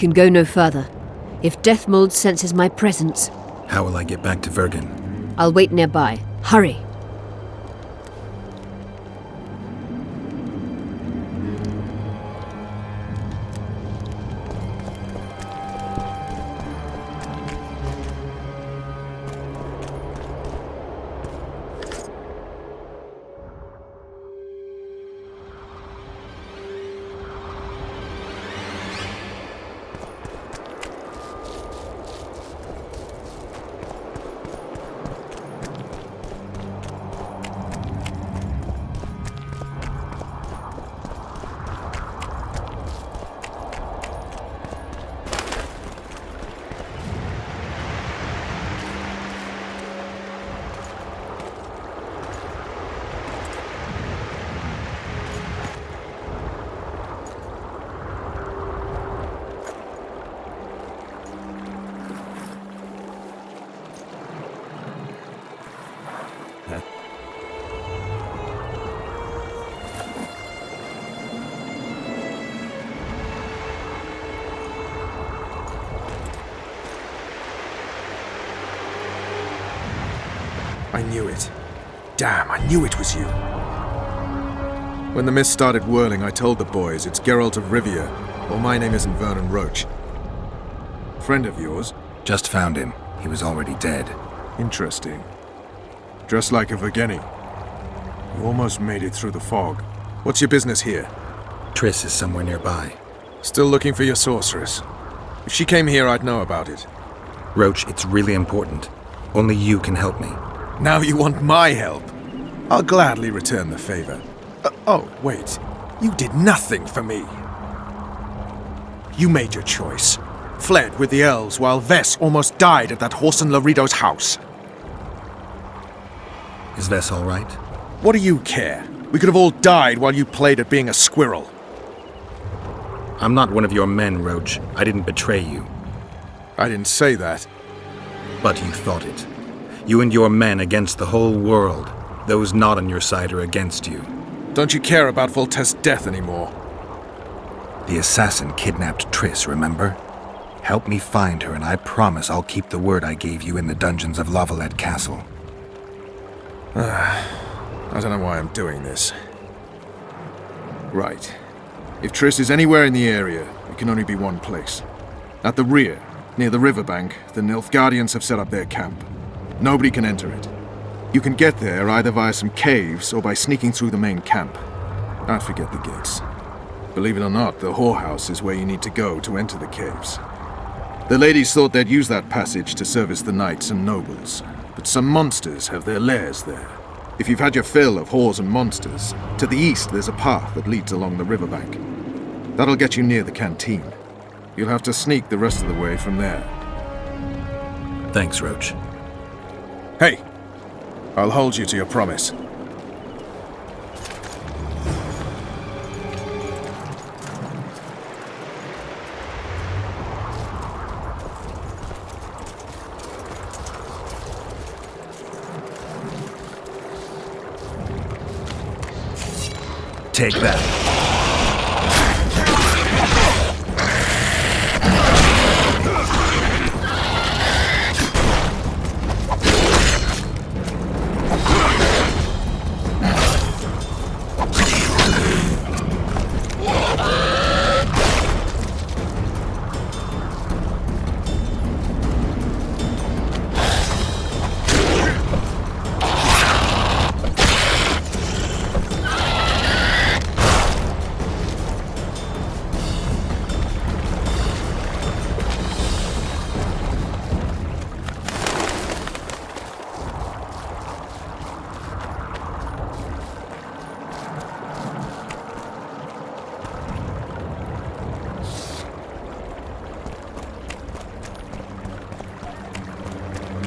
can go no further. If Deathmold senses my presence... How will I get back to Vergen? I'll wait nearby. Hurry! I knew it. Damn, I knew it was you. When the mist started whirling, I told the boys it's Geralt of Rivia. Well, my name isn't Vernon Roche. Friend of yours? Just found him. He was already dead. Interesting. Dressed like a Vergeni. You almost made it through the fog. What's your business here? Triss is somewhere nearby. Still looking for your sorceress. If she came here, I'd know about it. Roche, it's really important. Only you can help me. Now you want my help? I'll gladly return the favor. Oh, wait. You did nothing for me. You made your choice. Fled with the elves while Vess almost died at that Horson Laredo's house. Is Vess all right? What do you care? We could have all died while you played at being a squirrel. I'm not one of your men, Roche. I didn't betray you. I didn't say that. But you thought it. You and your men against the whole world. Those not on your side are against you. Don't you care about Voltaire's death anymore? The assassin kidnapped Triss, remember? Help me find her and I promise I'll keep the word I gave you in the dungeons of Lavalette Castle. I don't know why I'm doing this. Right. If Triss is anywhere in the area, it can only be one place. At the rear, near the riverbank, the Nilfgaardians have set up their camp. Nobody can enter it. You can get there either via some caves or by sneaking through the main camp. I'd forget the gates. Believe it or not, the whorehouse is where you need to go to enter the caves. The ladies thought they'd use that passage to service the knights and nobles, but some monsters have their lairs there. If you've had your fill of whores and monsters, to the east there's a path that leads along the riverbank. That'll get you near the canteen. You'll have to sneak the rest of the way from there. Thanks, Roche. Hey! I'll hold you to your promise. Take that.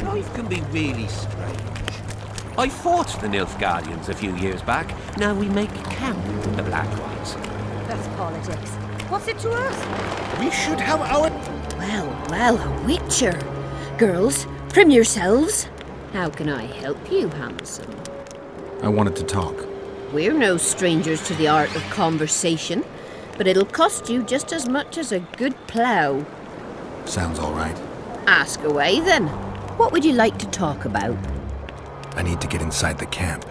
Life can be really strange. I fought the Nilfgaardians a few years back. Now we make camp with the Black Ones. That's politics. What's it to us? We should have our... Well, a Witcher. Girls, trim yourselves. How can I help you, handsome? I wanted to talk. We're no strangers to the art of conversation. but it'll cost you just as much as a good plough. Sounds all right. Ask away then. What would you like to talk about? I need to get inside the camp,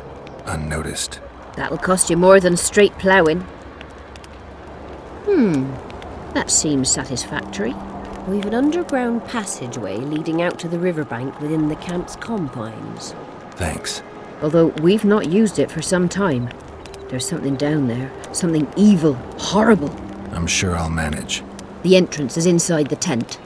unnoticed. That'll cost you more than straight ploughing. That seems satisfactory. We've an underground passageway leading out to the riverbank within the camp's confines. Thanks. Although we've not used it for some time. There's something down there. Something evil, horrible. I'm sure I'll manage. The entrance is inside the tent.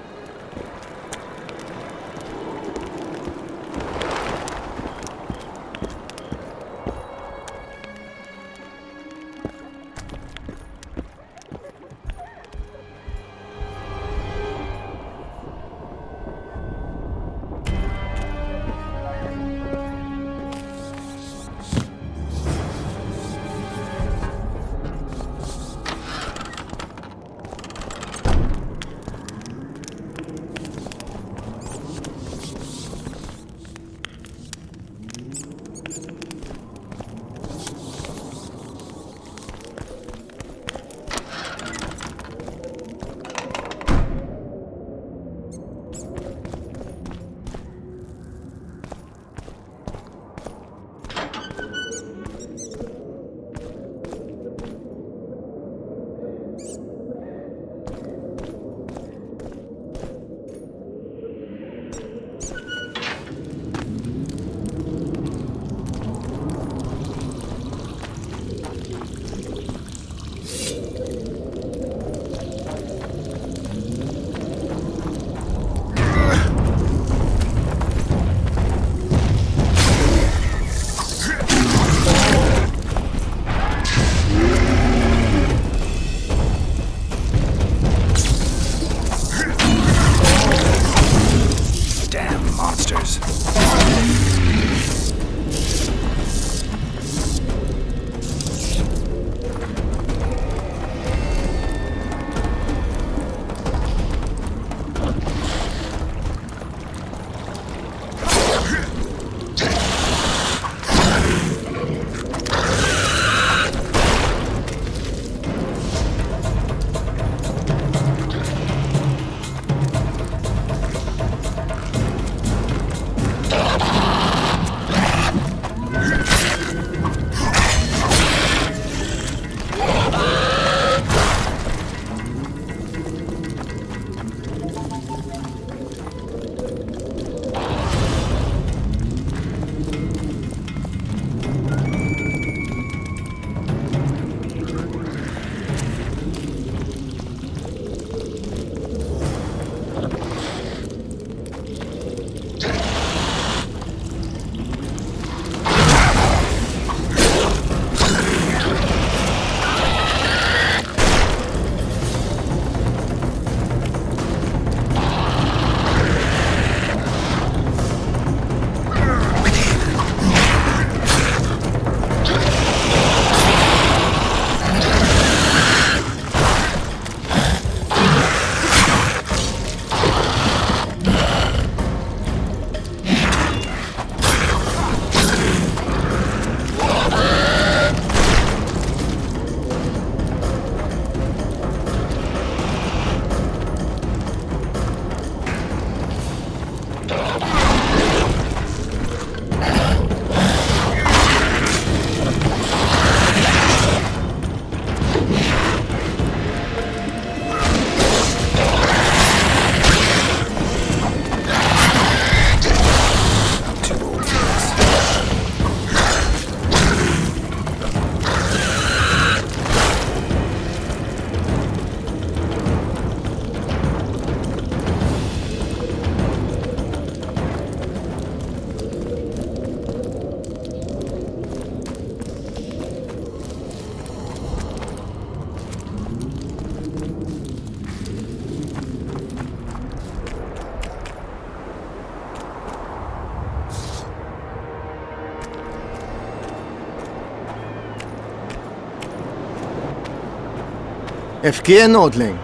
FK Nordling,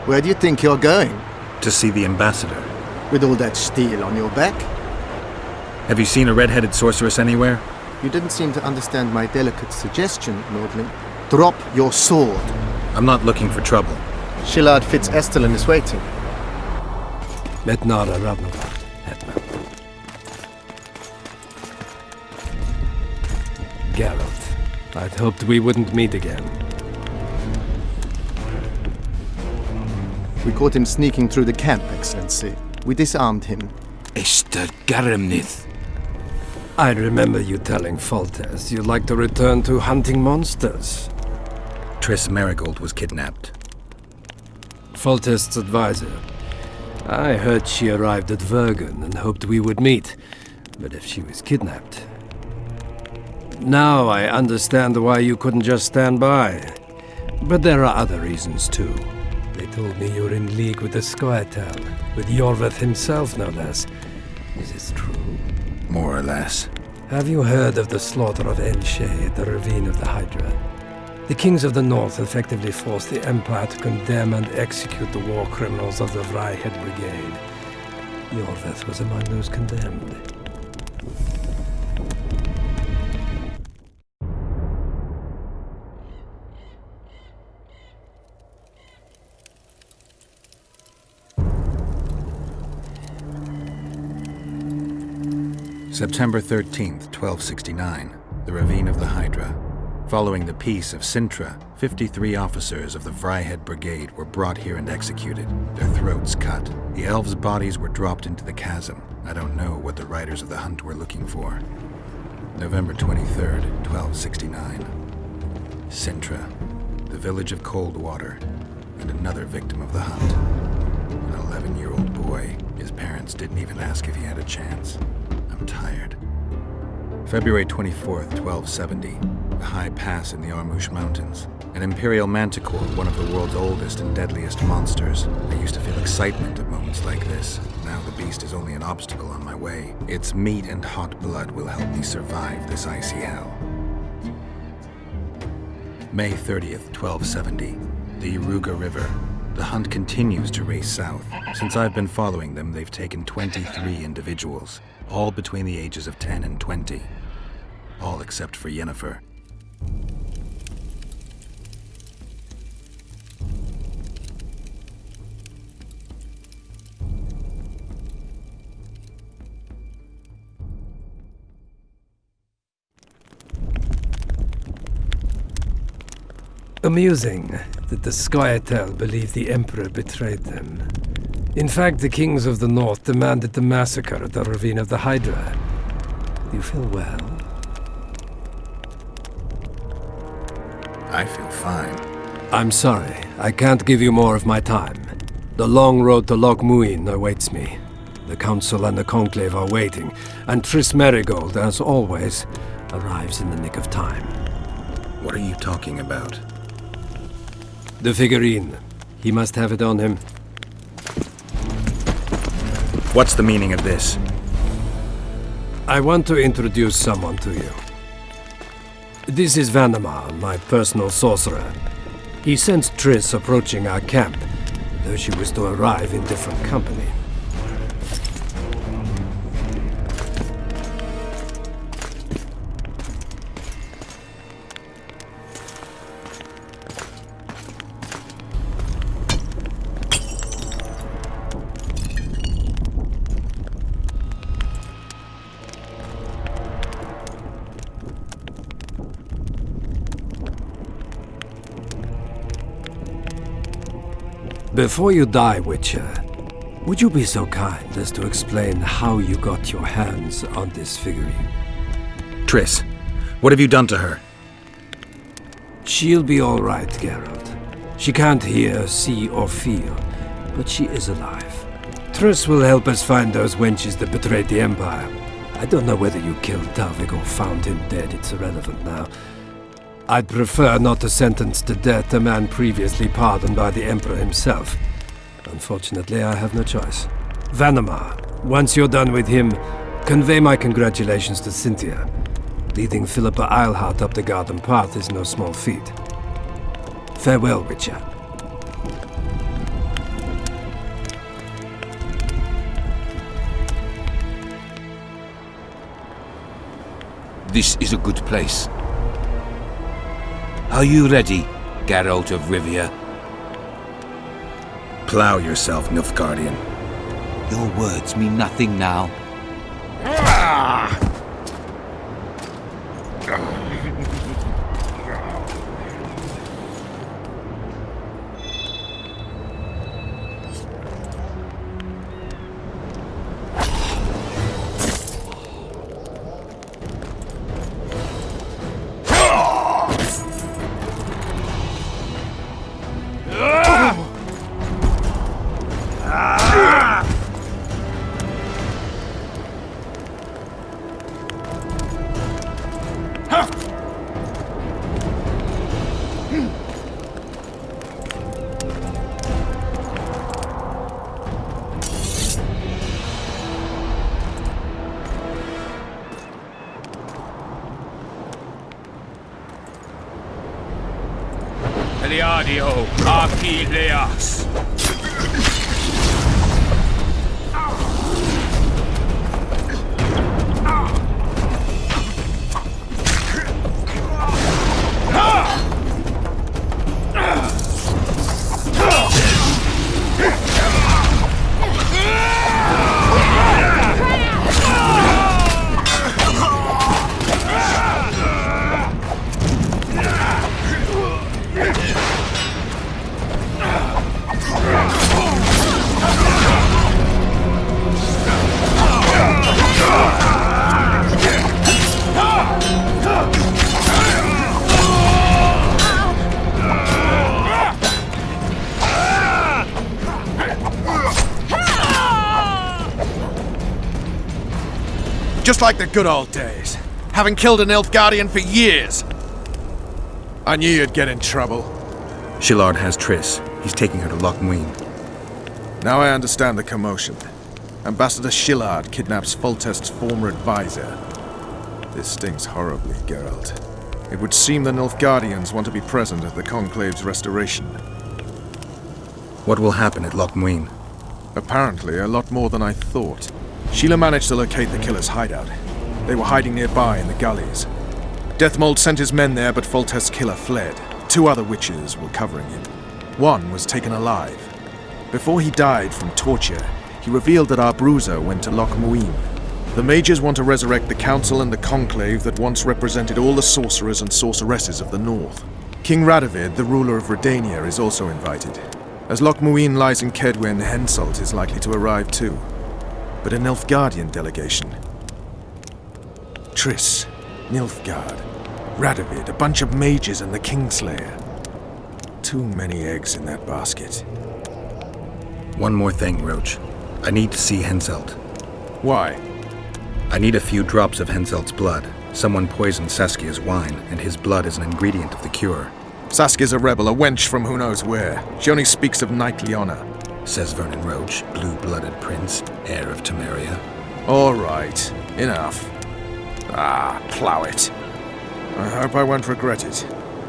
where do you think you're going? To see the ambassador. With all that steel on your back? Have you seen a red-headed sorceress anywhere? You didn't seem to understand my delicate suggestion, Nordling. Drop your sword. I'm not looking for trouble. Shillard Fitz-Estelin is waiting. Metnara Ravnovat, Hetman. Geralt, I'd hoped we wouldn't meet again. We caught him sneaking through the camp, Excellency. We disarmed him. I remember you telling Foltest you'd like to return to hunting monsters. Triss Merigold was kidnapped. Foltest's advisor. I heard she arrived at Vergen and hoped we would meet, but if she was kidnapped... Now I understand why you couldn't just stand by. But there are other reasons too. They told me you're in league with the Squirtle, with Iorveth himself no less. Is this true? More or less. Have you heard of the slaughter of Enshe at the Ravine of the Hydra? The kings of the North effectively forced the Empire to condemn and execute the war criminals of the Vryhed Brigade. Iorveth was among those condemned. September 13th, 1269, the Ravine of the Hydra. Following the peace of Sintra, 53 officers of the Vryhed Brigade were brought here and executed, their throats cut. The elves' bodies were dropped into the chasm. I don't know what the riders of the hunt were looking for. November 23rd, 1269. Sintra, the village of Coldwater, and another victim of the hunt. An 11-year-old boy. His parents didn't even ask if he had a chance. I'm tired. February 24th, 1270. The high pass in the Armouche Mountains. An imperial manticore, one of the world's oldest and deadliest monsters. I used to feel excitement at moments like this. Now the beast is only an obstacle on my way. Its meat and hot blood will help me survive this icy hell. May 30th, 1270. The Iruga River. The hunt continues to race south. Since I've been following them, they've taken 23 individuals, all between the ages of 10 and 20. All except for Yennefer. Amusing that the Squirtle believe the Emperor betrayed them. In fact, the kings of the North demanded the massacre at the Ravine of the Hydra. Do you feel well? I feel fine. I'm sorry, I can't give you more of my time. The long road to Loch Muin awaits me. The Council and the Conclave are waiting, and Triss Merigold, as always, arrives in the nick of time. What are you talking about? The figurine. He must have it on him. What's the meaning of this? I want to introduce someone to you. This is Vanamar, my personal sorcerer. He sensed Triss approaching our camp, though she was to arrive in different company. Before you die, Witcher, would you be so kind as to explain how you got your hands on this figurine? Triss, what have you done to her? She'll be all right, Geralt. She can't hear, see, or feel, but she is alive. Triss will help us find those wenches that betrayed the Empire. I don't know whether you killed Talvik or found him dead. It's irrelevant now. I'd prefer not to sentence to death a man previously pardoned by the Emperor himself. Unfortunately, I have no choice. Vanamar, once you're done with him, convey my congratulations to Cynthia. Leading Philippa Eilhart up the garden path is no small feat. Farewell, Witcher. This is a good place. Are you ready, Get out of Rivia. Plow yourself, Nilfgaardian. Your words mean nothing now. Eliadio Archileas. Just like the good old days. Having killed an Nilfgaardian for years. I knew you'd get in trouble. Shillard has Triss. He's taking her to Loch Muin. Now I understand the commotion. Ambassador Shillard kidnaps Foltest's former advisor. This stings horribly, Geralt. It would seem the Nilfgaardians want to be present at the Conclave's restoration. What will happen at Loch Muin? Apparently, a lot more than I thought. Sheila managed to locate the killer's hideout. They were hiding nearby in the gullies. Deathmold sent his men there, but Foltest's killer fled. 2 other witches were covering him. One was taken alive. Before he died from torture, he revealed that our bruiser went to Loch Muin. The mages want to resurrect the council and the conclave that once represented all the sorcerers and sorceresses of the north. King Radovid, the ruler of Redania, is also invited. As Loch Muin lies in Kedwen, Henselt is likely to arrive too. But a Nilfgaardian delegation. Triss, Nilfgaard, Radovid, a bunch of mages and the Kingslayer. Too many eggs in that basket. One more thing, Roche. I need to see Henselt. Why? I need a few drops of Henselt's blood. Someone poisoned Saskia's wine, and his blood is an ingredient of the cure. Saskia's a rebel, a wench from who knows where. She only speaks of knightly honor. Says Vernon Roche, blue-blooded prince, heir of Temeria. All right, enough. Plow it. I hope I won't regret it.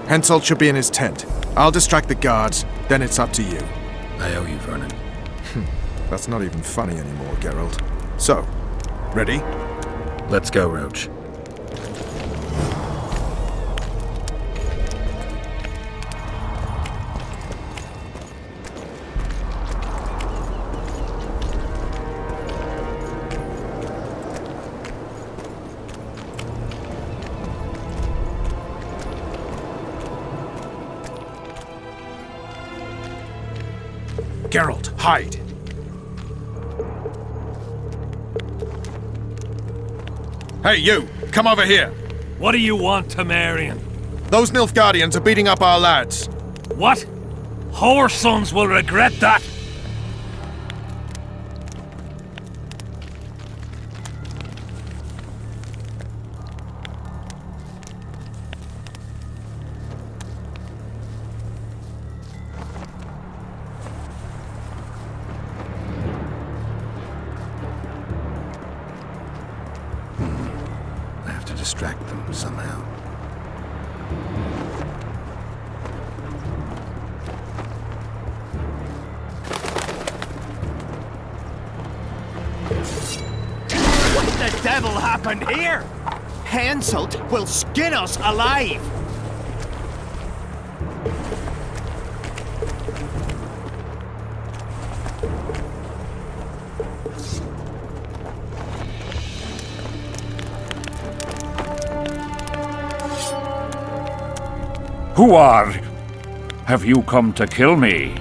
Henselt should be in his tent. I'll distract the guards, then it's up to you. I owe you, Vernon. That's not even funny anymore, Geralt. So, ready? Let's go, Roche. Geralt, hide! Hey, you! Come over here! What do you want, Temerian? Those Nilfgaardians are beating up our lads. What? Our sons will regret that! Distract them somehow. What the devil happened here? Henselt will skin us alive! Who are? Have you come to kill me?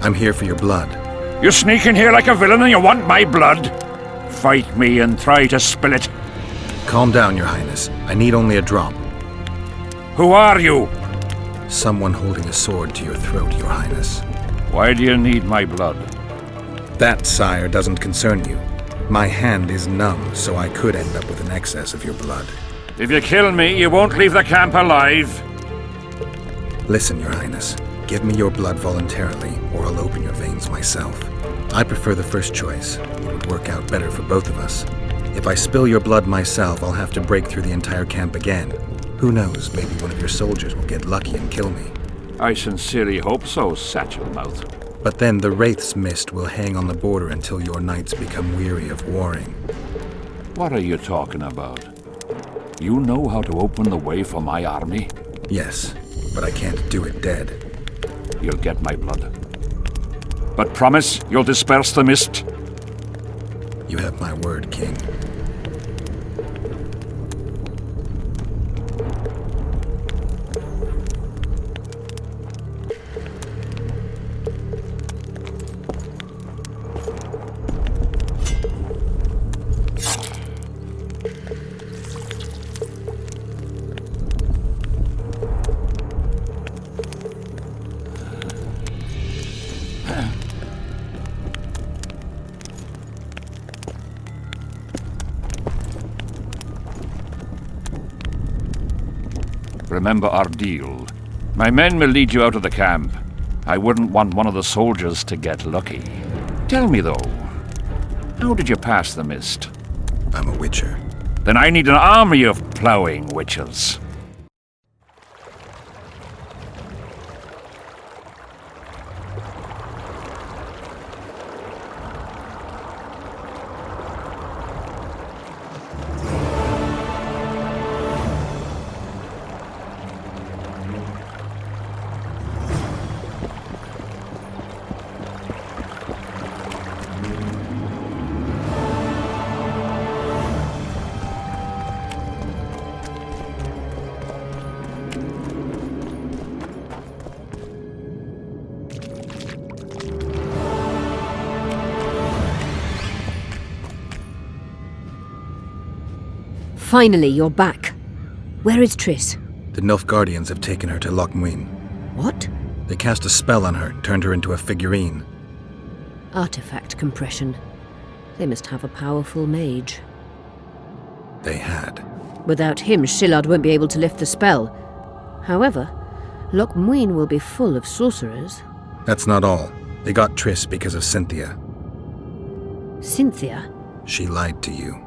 I'm here for your blood. You sneak in here like a villain and you want my blood? Fight me and try to spill it. Calm down, Your Highness. I need only a drop. Who are you? Someone holding a sword to your throat, Your Highness. Why do you need my blood? That, sire, doesn't concern you. My hand is numb, so I could end up with an excess of your blood. If you kill me, you won't leave the camp alive. Listen, Your Highness. Give me your blood voluntarily, or I'll open your veins myself. I prefer the first choice. It would work out better for both of us. If I spill your blood myself, I'll have to break through the entire camp again. Who knows, maybe one of your soldiers will get lucky and kill me. I sincerely hope so, Satchel-mouth. But then the Wraith's mist will hang on the border until your knights become weary of warring. What are you talking about? You know how to open the way for my army? Yes, but I can't do it dead. You'll get my blood. But promise you'll disperse the mist? You have my word, King. Remember our deal. My men will lead you out of the camp. I wouldn't want one of the soldiers to get lucky. Tell me, though, how did you pass the mist? I'm a Witcher. Then I need an army of ploughing witches. Finally, you're back. Where is Triss? The Nilfgaardians have taken her to Loch Muin. What? They cast a spell on her, turned her into a figurine. Artifact compression. They must have a powerful mage. They had. Without him, Shillard won't be able to lift the spell. However, Loch Muin will be full of sorcerers. That's not all. They got Triss because of Cynthia. Cynthia? She lied to you.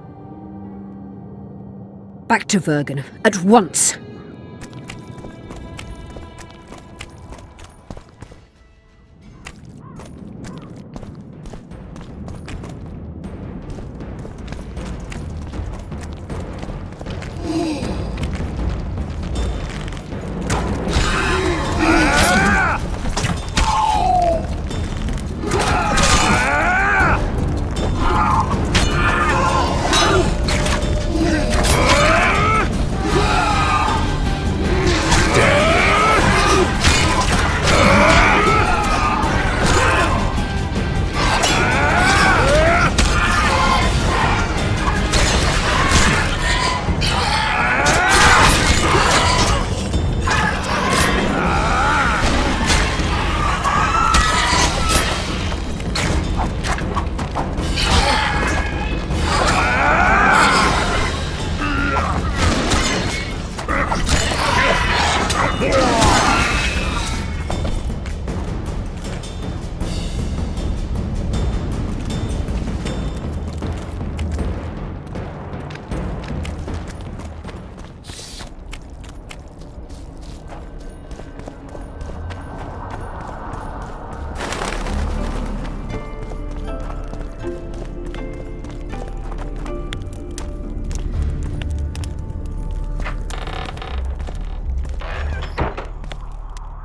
Back to Vergen, at once!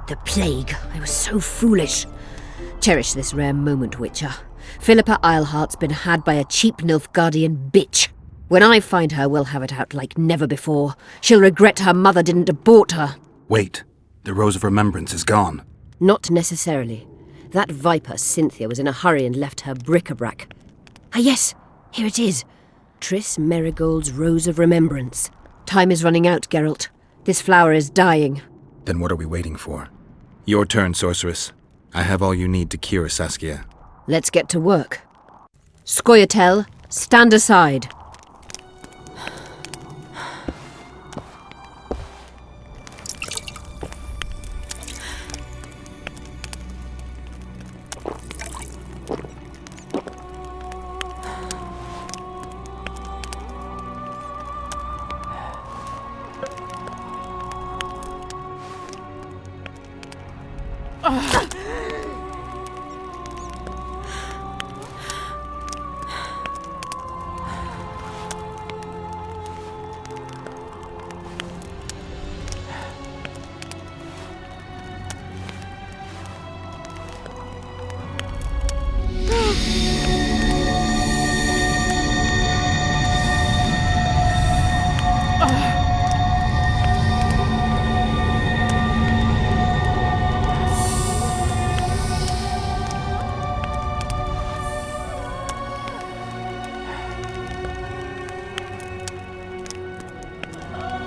The plague. I was so foolish. Cherish this rare moment, Witcher. Philippa Eilhart's been had by a cheap Nilfgaardian bitch. When I find her, we'll have it out like never before. She'll regret her mother didn't abort her. Wait. The Rose of Remembrance is gone. Not necessarily. That viper, Cynthia, was in a hurry and left her bric-a-brac. Ah yes, here it is. Triss Merigold's Rose of Remembrance. Time is running out, Geralt. This flower is dying. Then what are we waiting for? Your turn, sorceress. I have all you need to cure Saskia. Let's get to work. Scoia'tael, stand aside.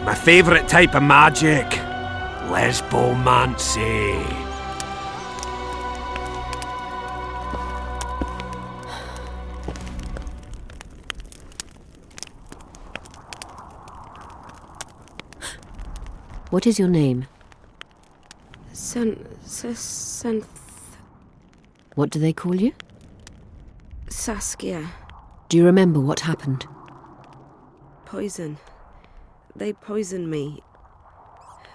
My favourite type of magic. Lesbomancy. What is your name? What do they call you? Saskia. Do you remember what happened? Poison. They poisoned me.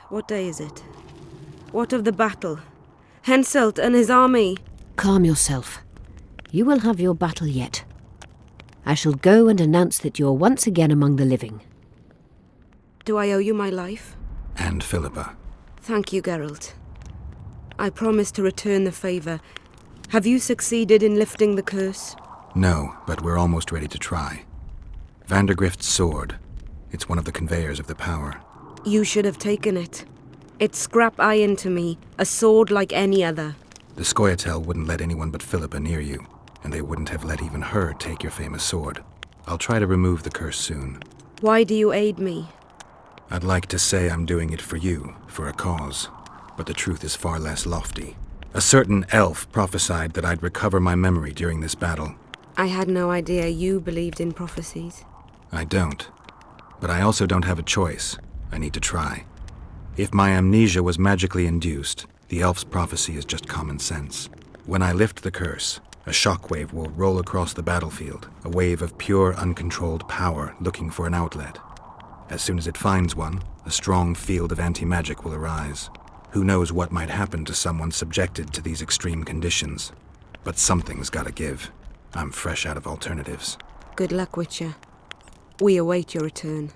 What day is it? What of the battle? Henselt and his army. Calm yourself. You will have your battle yet. I shall go and announce that you're once again among the living. Do I owe you my life? And Philippa. Thank you, Geralt. I promise to return the favour. Have you succeeded in lifting the curse? No, but we're almost ready to try. Vandergrift's sword. It's one of the conveyors of the power. You should have taken it. It's scrap iron to me, a sword like any other. The Scoia'tael wouldn't let anyone but Philippa near you, and they wouldn't have let even her take your famous sword. I'll try to remove the curse soon. Why do you aid me? I'd like to say I'm doing it for you, for a cause, but the truth is far less lofty. A certain elf prophesied that I'd recover my memory during this battle. I had no idea you believed in prophecies. I don't. But I also don't have a choice. I need to try. If my amnesia was magically induced, the elf's prophecy is just common sense. When I lift the curse, a shockwave will roll across the battlefield, a wave of pure, uncontrolled power looking for an outlet. As soon as it finds one, a strong field of anti-magic will arise. Who knows what might happen to someone subjected to these extreme conditions? But something's gotta give. I'm fresh out of alternatives. Good luck, Witcher. We await your return.